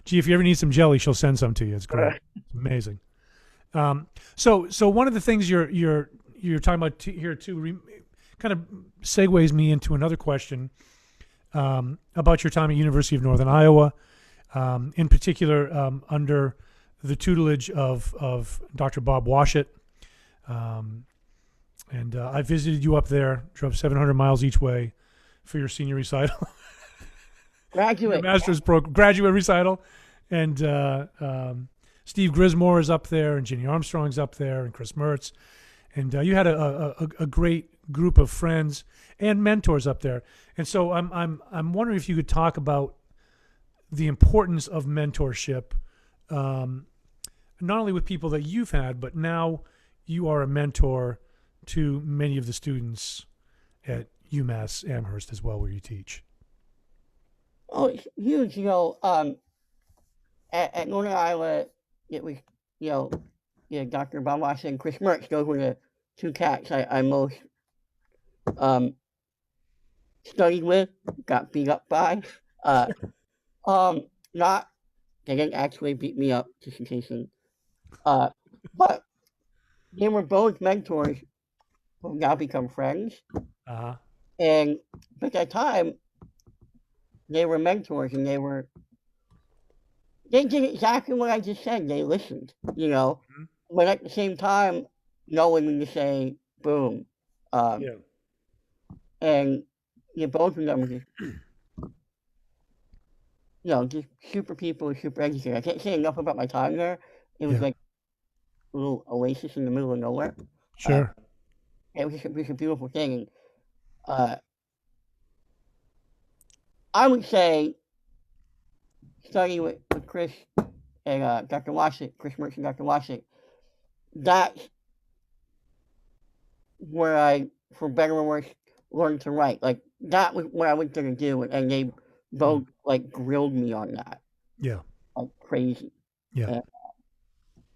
Gee, if you ever need some jelly, she'll send some to you. It's great. It's amazing. So one of the things you're talking about here too kind of segues me into another question about your time at University of Northern Iowa, in particular under the tutelage of Dr. Bob Washut. And I visited you up there, drove 700 miles each way for your senior recital, Graduate. your master's program, graduate recital. And Steve Grismore is up there, and Ginny Armstrong's up there, and Chris Mertz. And you had a great group of friends and mentors up there. And so I'm wondering if you could talk about the importance of mentorship, not only with people that you've had, but now you are a mentor to many of the students at UMass Amherst as well, where you teach. Oh, it's huge. At Northern Iowa, it was, Dr. Bob Washut and Chris Mertz. Those were the two cats I most studied with, got beat up by. Not, they didn't actually beat me up, just in case. But they were both mentors who have now become friends. Uh-huh. And at that time, they were mentors, and they did exactly what I just said. They listened, Mm-hmm. but at the same time, knowing when to say boom. Yeah. And both of them were just, just super people, super educated. I can't say enough about my time there. It was Yeah. like a little oasis in the middle of nowhere. Sure. It was just a beautiful thing. And I would say studying with Chris and Dr. Washik, Chris Mertz and Dr. Washik, that's where I, for better or worse, learned to write. Like, that was what I was going to do, and they both, like, grilled me on that. Yeah. Like, crazy. Yeah.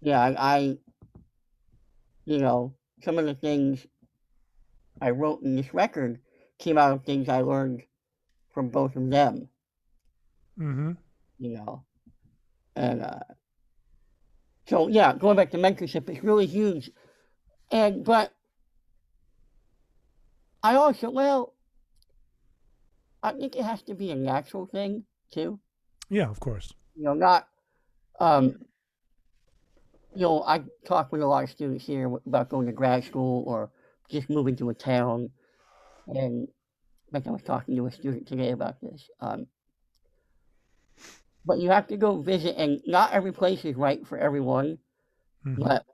And, I some of the things I wrote in this record came out of things I learned from both of them. Mm-hmm. And so going back to mentorship, it's really huge. But I also, I think it has to be a natural thing too. Yeah, of course. Not I talk with a lot of students here about going to grad school or just moving to a town, and like I was talking to a student today about this. But you have to go visit, and not every place is right for everyone. Mm-hmm. But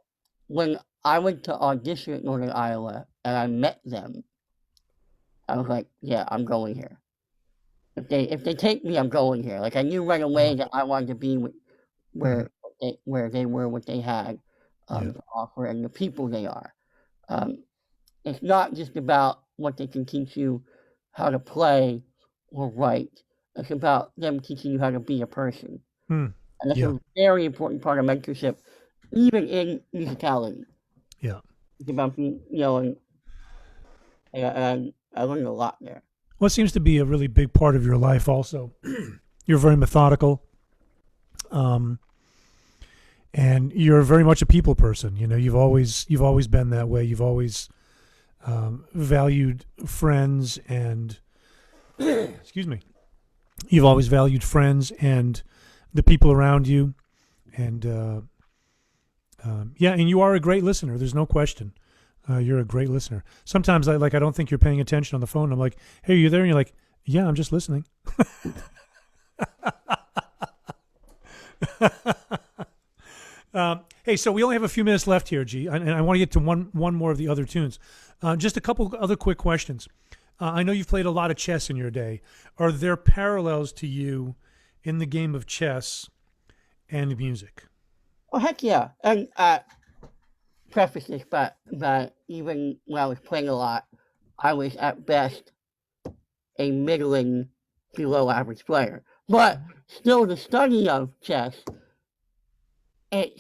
when I went to audition at Northern Iowa and I met them, I was like, yeah, I'm going here. If they take me, I'm going here. Like, I knew right away that I wanted to be where they were, what they had to offer, and the people they are. It's not just about what they can teach you how to play or write. It's about them teaching you how to be a person. And that's a very important part of mentorship, even in musicality. Yeah. It's about being, and I learned a lot there. Well, it seems to be a really big part of your life also. You're very methodical. And you're very much a people person. You've always been that way. You've always valued friends and excuse me. You've always valued friends and the people around you, and and you are a great listener. There's no question. You're a great listener. Sometimes I don't think you're paying attention on the phone. I'm like, hey, are you there? And you're like, yeah, I'm just listening. Hey, so we only have a few minutes left here, G, and I want to get to one more of the other tunes. Just a couple other quick questions. I know you've played a lot of chess in your day. Are there parallels to you in the game of chess and music? Oh, heck yeah. And preface this, but even when I was playing a lot, I was at best a middling, below average player. But still, the study of chess, I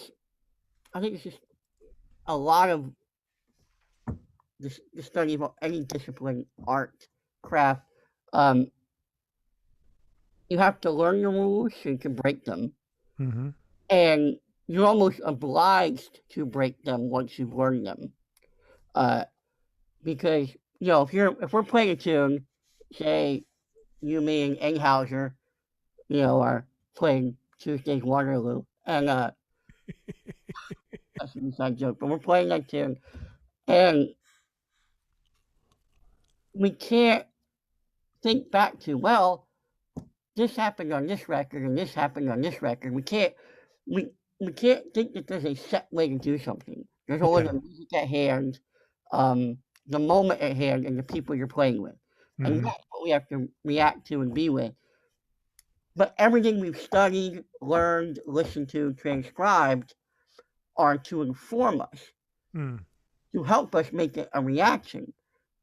think it's just a lot of the study of any discipline, art, craft. You have to learn the rules so you can break them. Mm-hmm. And you're almost obliged to break them once you've learned them. Because, if we're playing a tune, say, you, me, and Enghauser, are playing Tuesday's Waterloo, and that's an inside joke, but we're playing that tune, and we can't think back to, well, this happened on this record, and this happened on this record. We can't think that there's a set way to do something. There's always the music at hand, the moment at hand, and the people you're playing with. Mm-hmm. And that's what we have to react to and be with. But everything we've studied, learned, listened to, transcribed are to inform us, to help us make a reaction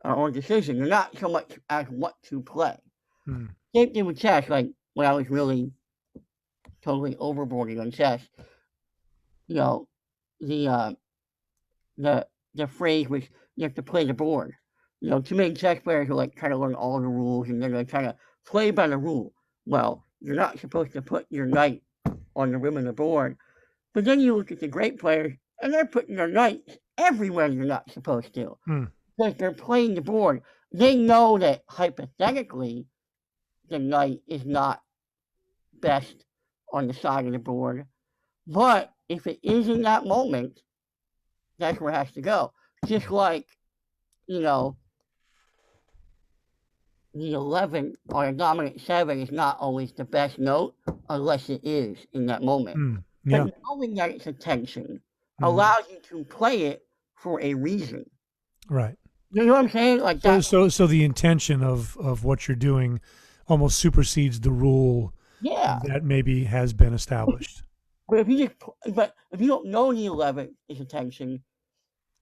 or decision, and not so much as what to play. Same thing with chess, like when I was really totally overboarding on chess, the phrase was you have to play the board. Too many chess players are trying to learn all the rules, and they're going to try to play by the rule. Well, you're not supposed to put your knight on the rim of the board. But then you look at the great players, and they're putting their knights everywhere you're not supposed to. Because they're playing the board. They know that hypothetically, the knight is not best on the side of the board. But if it is in that moment, that's where it has to go. Just like you know, the 11 or a dominant 7 is not always the best note unless it is in that moment. Yeah. But knowing that it's a tension Mhm. allows you to play it for a reason. Right. You know what I'm saying? Like that. So the intention of what you're doing almost supersedes the rule Yeah. that maybe has been established. But if you don't know the 11 is a tension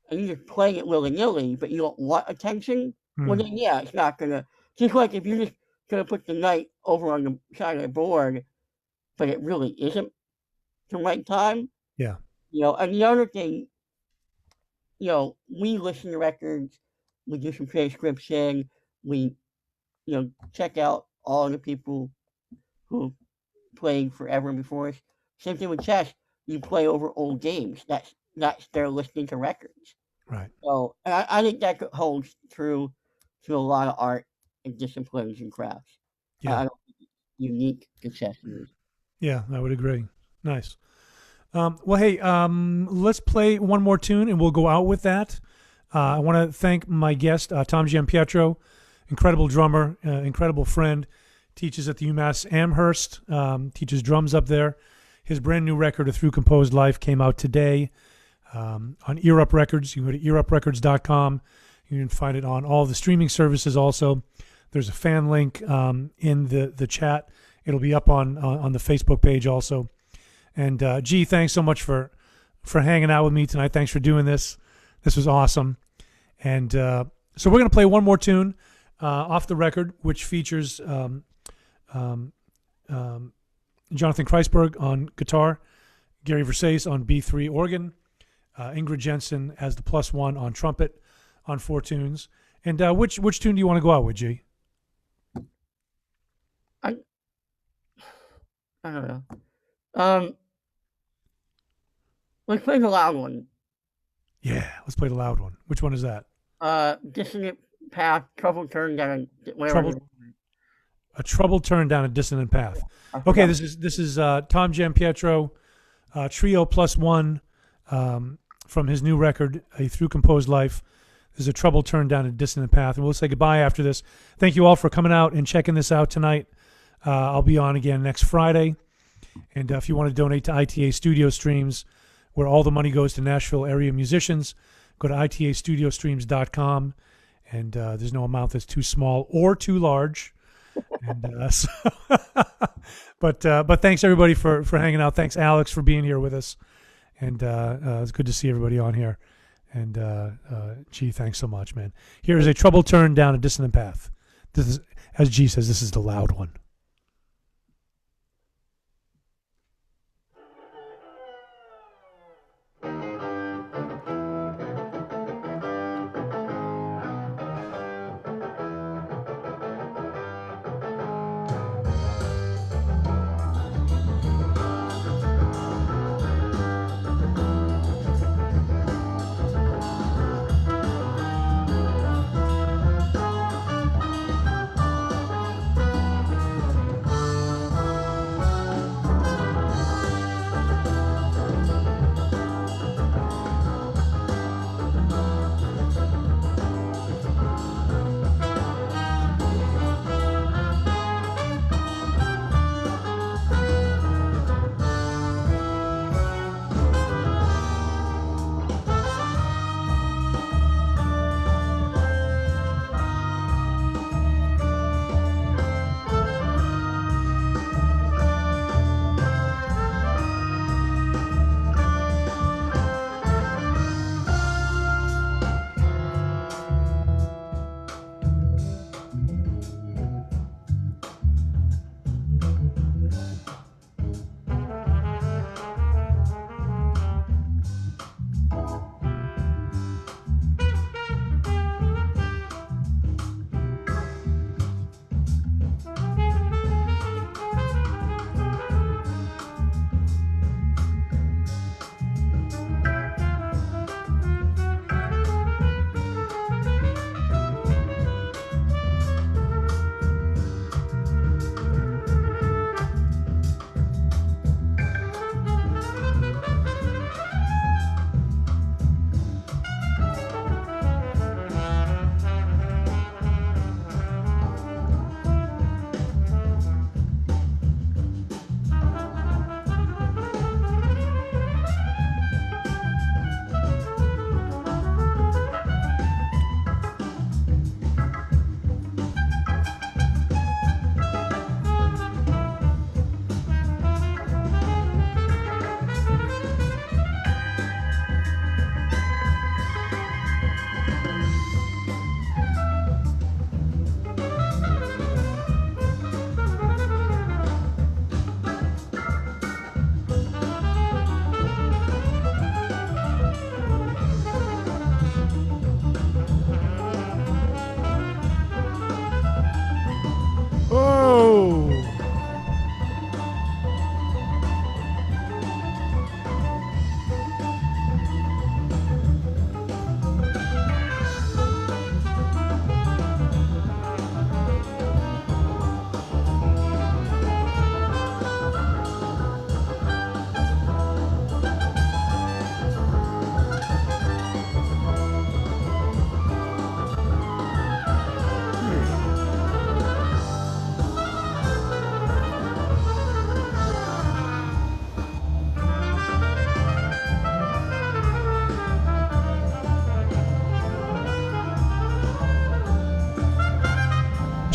and you just play it willy nilly, but you don't want attention, well then yeah, it's not gonna. Just like if you're just gonna put the knight over on the side of the board, but it really isn't the right time. Yeah. And the other thing, we listen to records, we do some transcription, we, check out all the people who played forever before us. Same thing with chess. You play over old games. That's their listening to records. Right. So, and I think that holds true to a lot of art and disciplines and crafts. Yeah. I don't think it's unique to chess music. Yeah, I would agree. Nice. Well, hey, let's play one more tune and we'll go out with that. I want to thank my guest, Tom Giampietro, incredible drummer, incredible friend, teaches at the UMass Amherst, teaches drums up there. His brand new record, A Thru-Composed Life, came out today on Ear Up Records. You can go to earuprecords.com. You can find it on all the streaming services also. There's a fan link in the chat. It'll be up on the Facebook page also. And G, thanks so much for hanging out with me tonight. Thanks for doing this. This was awesome. And so we're going to play one more tune off the record, which features Jonathan Kreisberg on guitar, Gary Versace on B3 organ, Ingrid Jensen as the +1 on trumpet on 4 tunes. And which tune do you want to go out with, G? I don't know. Let's play the loud one. Yeah, let's play the loud one. Which one is that? Dissonant Path, Trouble Turn Down. A Trouble Turn Down a Dissonant Path. Okay, this is Tom Giampietro, Trio +1 from his new record, A Thru-Composed Life. This is A Trouble Turn Down a Dissonant Path. And we'll say goodbye after this. Thank you all for coming out and checking this out tonight. I'll be on again next Friday. And if you want to donate to iTA Studio Streams, where all the money goes to Nashville area musicians, go to itastudiostreams.com. And there's no amount that's too small or too large. And but thanks everybody for hanging out. Thanks Alex for being here with us. And it's good to see everybody on here. And G, thanks so much, man. Here is A Trouble Turn Down a Dissonant Path. This is, as G says, this is the loud one.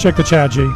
Check the chat, G.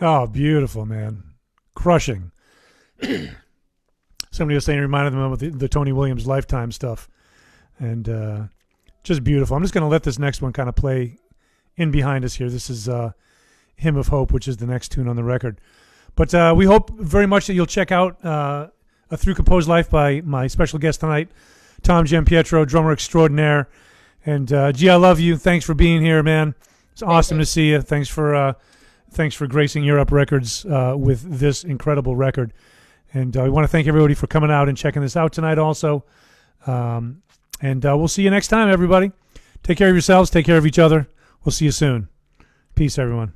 Oh, beautiful, man. Crushing. Somebody was saying it reminded them of the Tony Williams Lifetime stuff. And just beautiful. I'm just going to let this next one kind of play in behind us here. This is Hymn of Hope, which is the next tune on the record. But we hope very much that you'll check out A Thru-Composed Life by my special guest tonight, Tom Giampietro, drummer extraordinaire. And, G, I love you. Thanks for being here, man. It's awesome to see you. Thanks for gracing Europe Records with this incredible record. And we want to thank everybody for coming out and checking this out tonight also. And we'll see you next time, everybody. Take care of yourselves. Take care of each other. We'll see you soon. Peace, everyone.